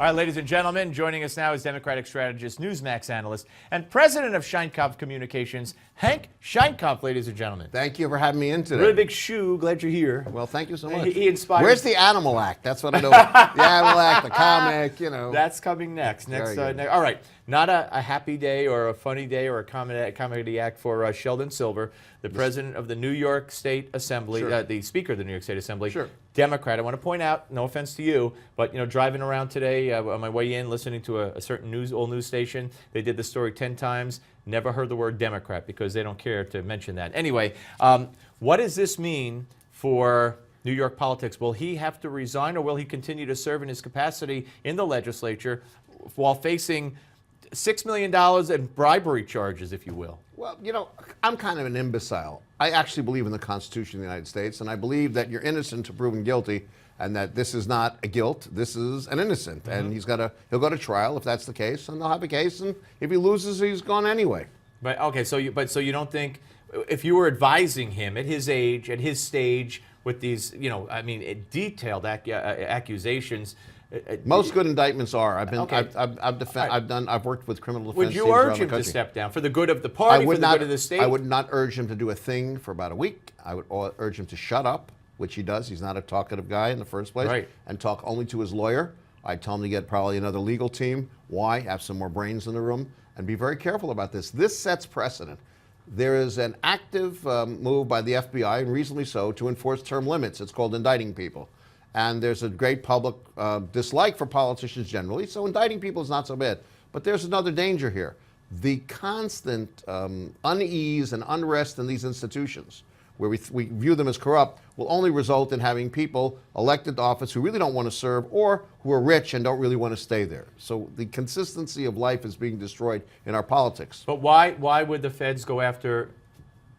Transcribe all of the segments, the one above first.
All right, ladies and gentlemen, joining us now is Democratic strategist, Newsmax analyst, and president of Sheinkopf Communications, Hank Sheinkopf, ladies and gentlemen. Thank you for having me in today. Really big shoe. Glad you're here. Well, thank you so much. He inspired. Where's the Animal Act? That's what I know. The Animal Act, the comic, you know. That's coming next. All right. Not a happy day or a funny day or a comedy act for Sheldon Silver, the president of the New York State Assembly, the Speaker of the New York State Assembly, Democrat. I want to point out, no offense to you, but driving around today on my way in, listening to a certain old news station, they did the story 10 times. Never heard the word Democrat because they don't care to mention that. Anyway, what does this mean for New York politics? Will he have to resign, or will he continue to serve in his capacity in the legislature while facing $6 million in bribery charges, if you will? Well, I'm kind of an imbecile. I actually believe in the Constitution of the United States, and I believe that you're innocent until proven guilty, and that this is not a guilt, this is an innocent. And he'll go to trial if that's the case, and they'll have a case, and if he loses, he's gone anyway. But okay, so you don't think, if you were advising him at his age, at his stage, with these, detailed accusations. Most good indictments are. I've worked with criminal defense teams around the country. Would you urge him to step down for the good of the party, for the good of the state? I would not urge him to do a thing for about a week. I would urge him to shut up, which he does. He's not a talkative guy in the first place, and talk only to his lawyer. I'd tell him to get probably another legal team. Why? Have some more brains in the room, and be very careful about this. This sets precedent. There is an active move by the FBI, and reasonably so, to enforce term limits. It's called indicting people. And there's a great public dislike for politicians generally, so indicting people is not so bad. But there's another danger here. The constant unease and unrest in these institutions, where we view them as corrupt, will only result in having people elected to office who really don't want to serve, or who are rich and don't really want to stay there. So the consistency of life is being destroyed in our politics. But why would the feds go after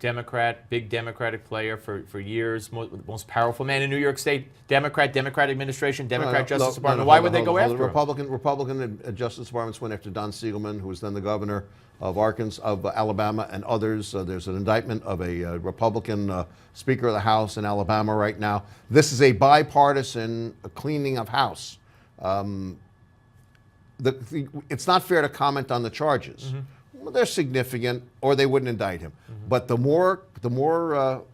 Democrat, big Democratic player for years, most powerful man in New York State, Democrat administration, Democrat Justice Department? Why would they go after him? Republican Justice Departments went after Don Siegelman, who was then the governor of Alabama, and others. There's an indictment of a Republican Speaker of the House in Alabama right now. This is a bipartisan cleaning of house. It's not fair to comment on the charges. Well, they're significant, or they wouldn't indict him. But the more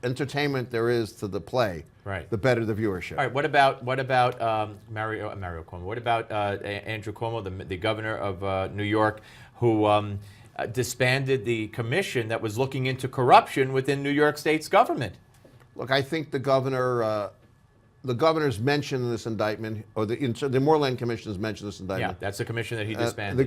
entertainment there is to the play, the better the viewership. All right. What about Mario Cuomo? What about Andrew Cuomo, the governor of New York, who disbanded the commission that was looking into corruption within New York State's government? Look, I think the governor's mentioned in this indictment, or the Moreland Commission has mentioned this indictment. Yeah, that's the commission that he disbanded.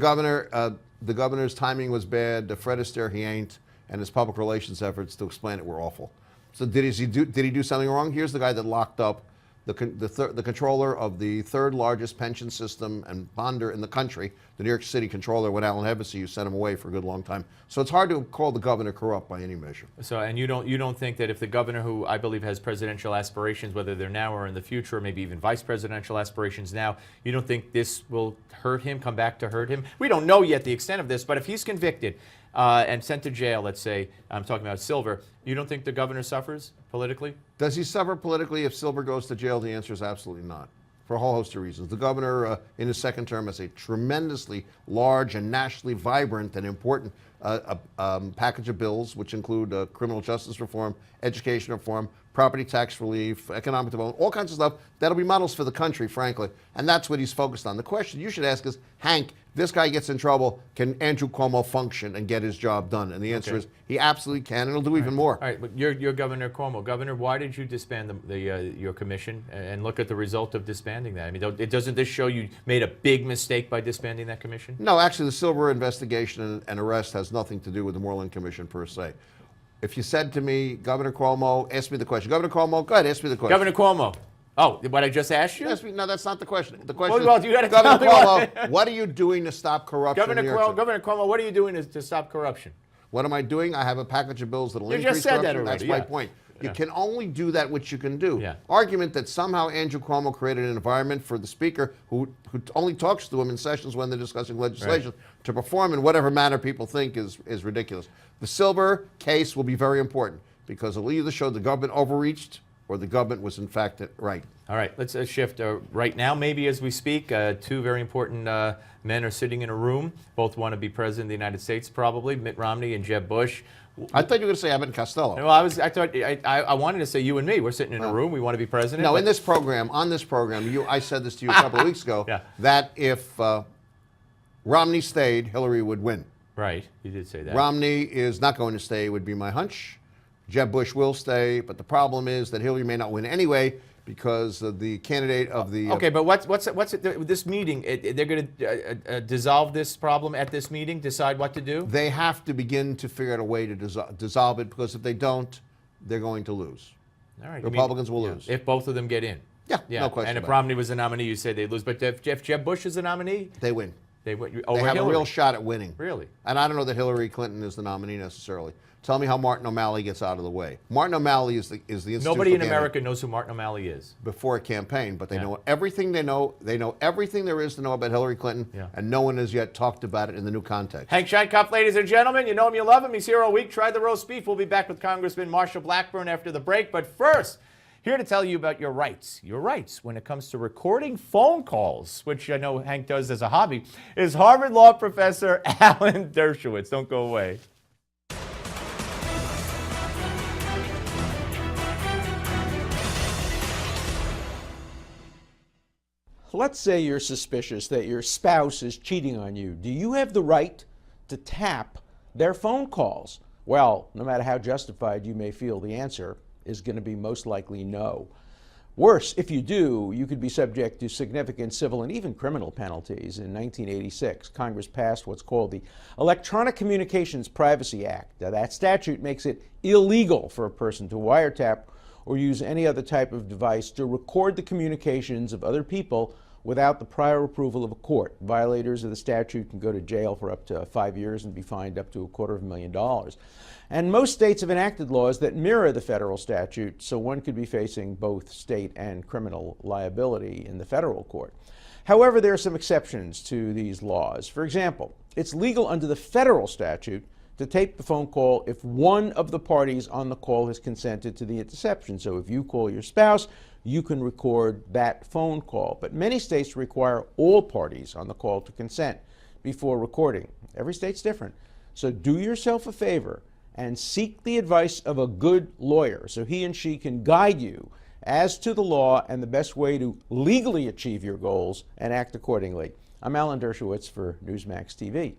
The governor's timing was bad. Fred Astaire, he ain't, and his public relations efforts to explain it were awful. So did he do something wrong? Here's the guy that locked up the controller of the third largest pension system and bonder in the country, the New York City controller, when Alan Hevesi, you sent him away for a good long time. So it's hard to call the governor corrupt by any measure. So, and you don't think that if the governor, who I believe has presidential aspirations, whether they're now or in the future, or maybe even vice presidential aspirations now, you don't think this will hurt him, come back to hurt him? We don't know yet the extent of this, but if he's convicted and sent to jail, let's say, I'm talking about Silver, you don't think the governor suffers politically? Does he suffer politically if Silver goes to jail? The answer is absolutely not, for a whole host of reasons. The governor, in his second term, has a tremendously large and nationally vibrant and important package of bills, which include criminal justice reform, education reform, property tax relief, economic development, all kinds of stuff that'll be models for the country, frankly. And that's what he's focused on. The question you should ask is, Hank, this guy gets in trouble, can Andrew Cuomo function and get his job done? And the answer is he absolutely can, and he'll do even more. All right, but you're Governor Cuomo. Governor, why did you disband your commission? And look at the result of disbanding that. I mean, doesn't this show you made a big mistake by disbanding that commission? No, actually, the Silver investigation and arrest has nothing to do with the Moreland Commission per se. If you said to me, Governor Cuomo, ask me the question. Governor Cuomo, go ahead, ask me the question. Governor Cuomo. Oh, what I just asked you? No, that's not the question. The question is, you gotta Governor tell me Cuomo, what are you doing to stop corruption in New York City? Governor Cuomo, what are you doing to stop corruption? What am I doing? I have a package of bills that will increase just said corruption. that already. That's my point. You can only do that which you can do. Yeah. Argument that somehow Andrew Cuomo created an environment for the speaker who only talks to him in sessions when they're discussing legislation to perform in whatever manner people think is ridiculous. The Silver case will be very important because it'll either show the government overreached or the government was in fact right. All right, let's shift. Right now, maybe as we speak, two very important men are sitting in a room. Both want to be president of the United States, probably, Mitt Romney and Jeb Bush. I thought you were going to say Abbott and Costello. No, I wanted to say you and me. We're sitting in a room. We want to be president. No, on this program, I said this to you a couple of weeks ago, that if Romney stayed, Hillary would win. Right, you did say that. Romney is not going to stay, would be my hunch. Jeb Bush will stay, but the problem is that Hillary may not win anyway because the candidate of the... Okay, but what's this meeting? They're going to dissolve this problem at this meeting, decide what to do? They have to begin to figure out a way to dissolve it, because if they don't, they're going to lose. All right, Republicans will lose. If both of them get in. Yeah, no question. And if Romney was the nominee, you say they lose. But if Jeb Bush is the nominee? They win. They have Hillary. A real shot at winning. Really? And I don't know that Hillary Clinton is the nominee necessarily. Tell me how Martin O'Malley gets out of the way. Martin O'Malley is the institutional Nobody in America knows who Martin O'Malley is. Before a campaign, but they know everything they know. They know everything there is to know about Hillary Clinton, and no one has yet talked about it in the new context. Hank Sheinkopf, ladies and gentlemen, you know him, you love him. He's here all week. Try the roast beef. We'll be back with Congressman Marsha Blackburn after the break. But first, here to tell you about your rights when it comes to recording phone calls, which I know Hank does as a hobby, is Harvard Law professor Alan Dershowitz. Don't go away. Let's say you're suspicious that your spouse is cheating on you. Do you have the right to tap their phone calls? Well, no matter how justified you may feel, the answer is going to be most likely no. Worse, if you do, you could be subject to significant civil and even criminal penalties. In 1986, Congress passed what's called the Electronic Communications Privacy Act. Now, that statute makes it illegal for a person to wiretap or use any other type of device to record the communications of other people without the prior approval of a court. Violators of the statute can go to jail for up to 5 years and be fined up to $250,000. And most states have enacted laws that mirror the federal statute, so one could be facing both state and criminal liability in the federal court. However, there are some exceptions to these laws. For example, it's legal under the federal statute to tape the phone call if one of the parties on the call has consented to the interception. So if you call your spouse, you can record that phone call. But many states require all parties on the call to consent before recording. Every state's different. So do yourself a favor and seek the advice of a good lawyer so he and she can guide you as to the law and the best way to legally achieve your goals and act accordingly. I'm Alan Dershowitz for Newsmax TV.